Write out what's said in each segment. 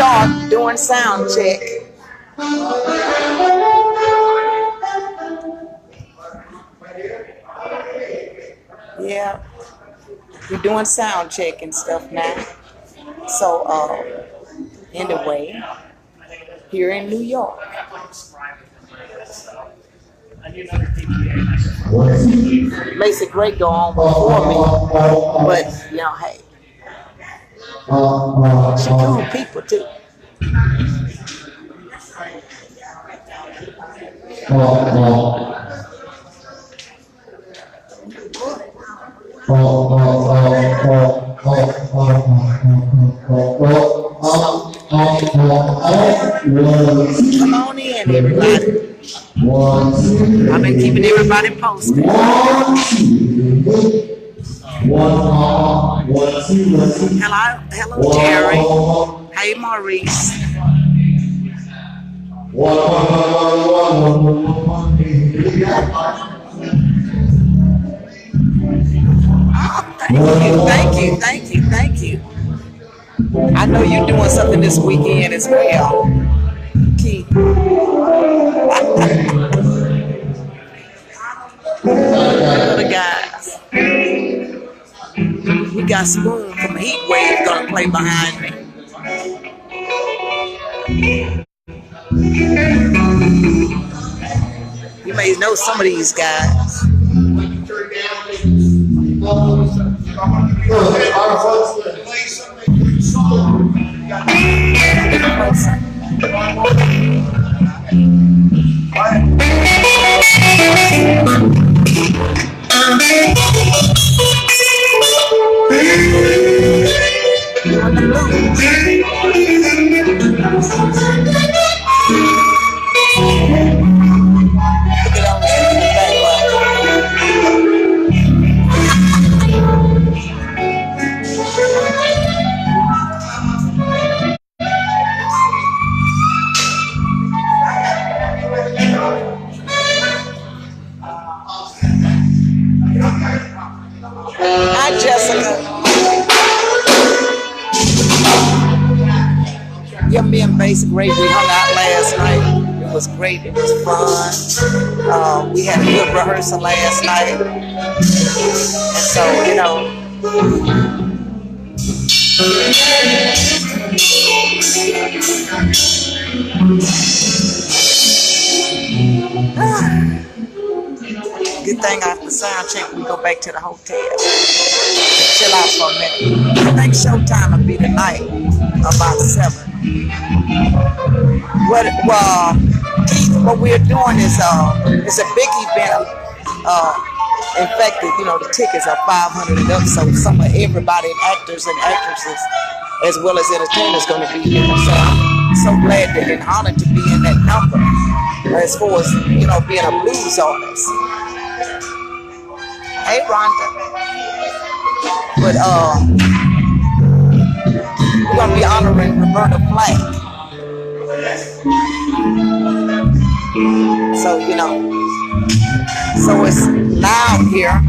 York doing sound check. Yeah, we're doing sound check and stuff now. So, anyway, here in New York. Makes it great go on before me, but you know, hey, she cool people too. Come on in, everybody. I've been keeping everybody posted. Hello, Jerry. Hey, Maurice. Oh, thank you. I know you're doing something this weekend as well, Keith. The guys. We got Spoon from Heat Wave gonna play behind me. You may know some of these guys. Hi, Jessica. Yeah, me and Basic Ray, we hung out last night. It was great. It was fun. We had a good rehearsal last night. And so, you know. Good thing after sound check, we go back to the hotel and chill out for a minute. I think showtime will be tonight, about 7. What we're doing is it's a big event. In fact, you know, the tickets are 500 and up, so everybody, actors and actresses, as well as entertainers, going to be here. So I'm so glad that and honored to be in that number, as far as, you know, being a blues artist. Hey, Rhonda. But we're gonna be honoring Roberta Flack. So, you know, so it's loud here.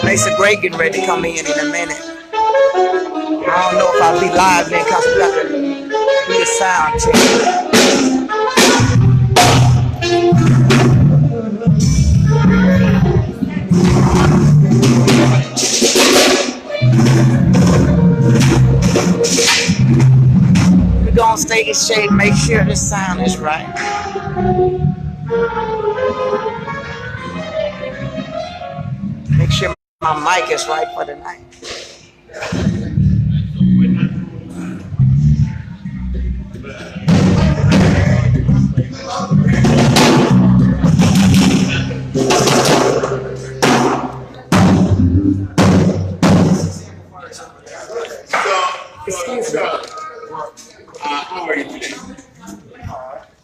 Mesa Gray getting ready to come in a minute. I don't know if I'll be live then because we got to do the sound check. We're going to stay in shape, make sure the sound is right. Make sure my mic is right for the night.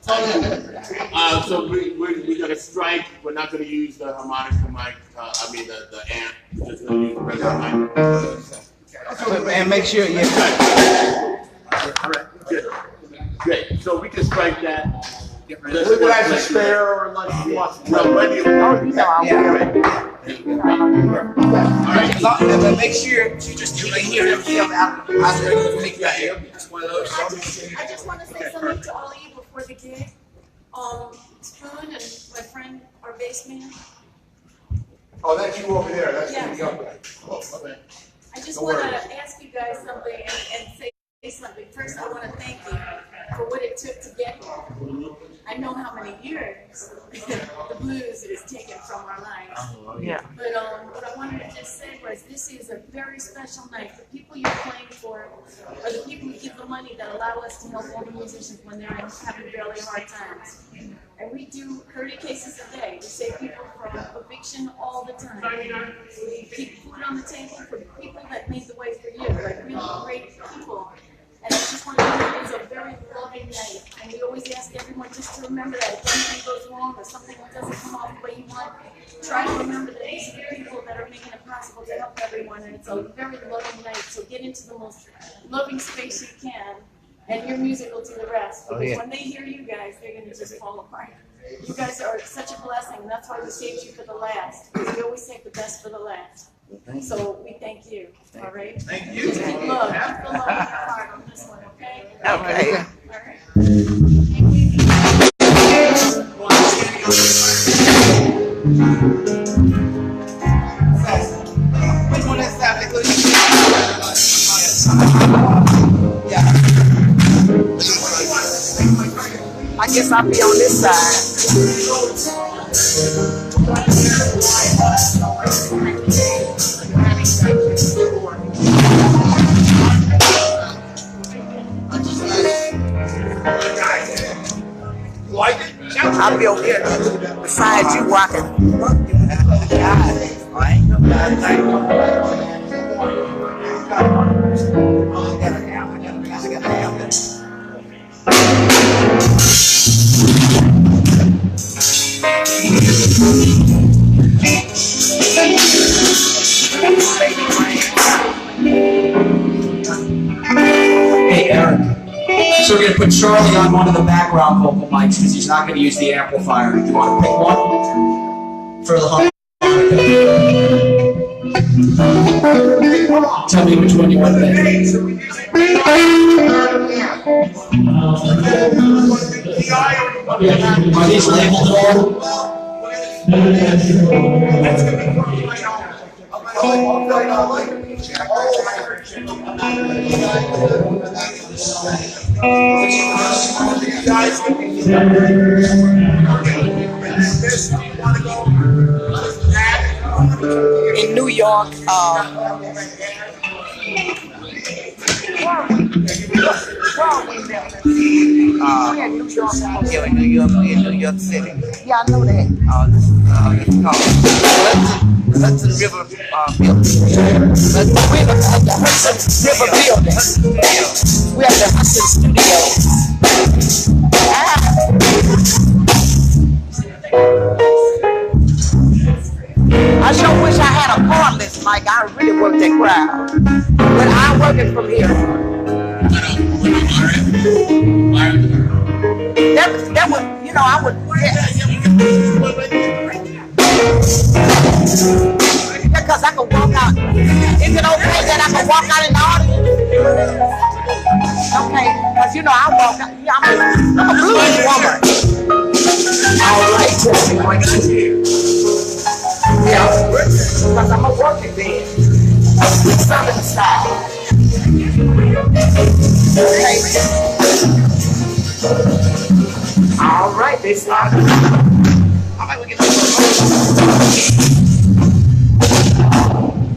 So we're going to strike. We're not going to use the harmonica mic. I mean the amp. We're just going to use the regular mic. And make sure you. All right. Good. Great. So we can strike that. We're going to spare or like you want. No, when you. Oh, you know I will. All right. But make sure you just you can hear him out. It's one of those. I just want to say something to all of you before the gig. Spoon and my friend, our bass man. Oh, that's you over there. That's Yeah. the young guy. Oh, okay. I just want to ask you guys something and say something. First, I want to thank you for what it took to get here. I know how many years the blues is taken from our lives. Yeah. But what I wanted to just say was this is a very special night. The people you're playing for are the people who give the money that allow us to help all the musicians when they're having really hard times. And we do 30 cases a day. We save people from eviction all the time. We keep food on the table for people that made the way for you, like really great people. And I just want to know it's a very loving night. And we always ask everyone just to remember that if anything goes wrong or something doesn't come out the way you want, try to remember that these are the people that are making it possible to help everyone. And it's a very loving night. So get into the most loving space you can and hear musical to the rest. Because when they hear you guys, they're going to just fall apart. You guys are such a blessing. And that's why we saved you for the last. Because we always save the best for the last. So we thank you. All right? Thank you. Just keep love. Keep the love in your heart on this one, okay? Okay. All right. Thank you. Which one is that? Yeah. I guess I'll be on this side. I'll be over here beside you walking. Hey, Eric. So we're going to put Charlie on one of the background vocal mics because he's not going to use the amplifier. Do you want to pick one for the harmonica? Tell me which one you want to pick. Are these labeled at all? In New York, yeah, in New York City. Yeah, I know that. It's called Hudson River Building. We're at the Hudson River Building. We're at the Hudson Studios. I sure wish I had a cordless mic. I really work that crowd. But I'm working from here. That would, you know, I would, because I can walk out. Is it okay that I can walk out in the audience? Okay, because you know I walk out. Yeah, I'm a blues woman. All right, yeah, because I'm a working man. Southern style. Okay. All right, they started. How about we get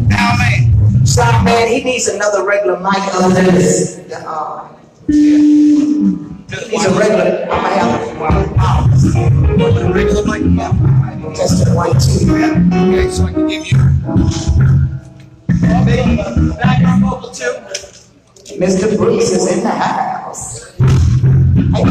now, man. Sound man, he needs another regular mic other than this. He needs a regular. I'm gonna have a regular mic. Yeah. Testing 1, 2. Okay, so I can give you. Background vocal too. Mr. Brooks is in the house. Hey,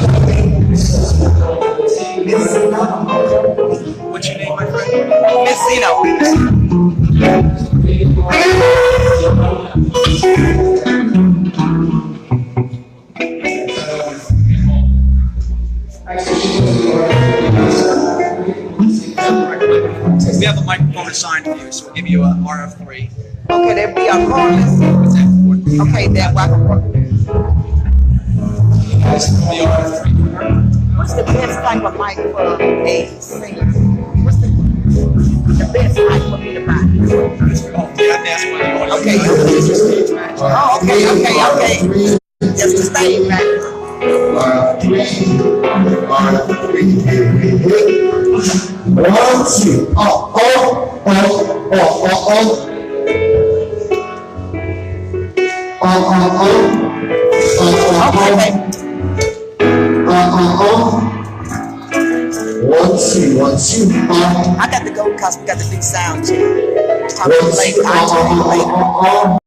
We have a microphone assigned to you, so we'll give you a RF3. Okay, that'd be our cordless. Okay, that one. This is the RF3. What's the best type of mic for a singer? What's the best mic for me to buy? Oh, yeah, that's one you want. Okay. Oh, okay. Just the stage match. One, two. Okay. One, two. I got to go because we got to do sound check. Talk to you later. I'll tell you later.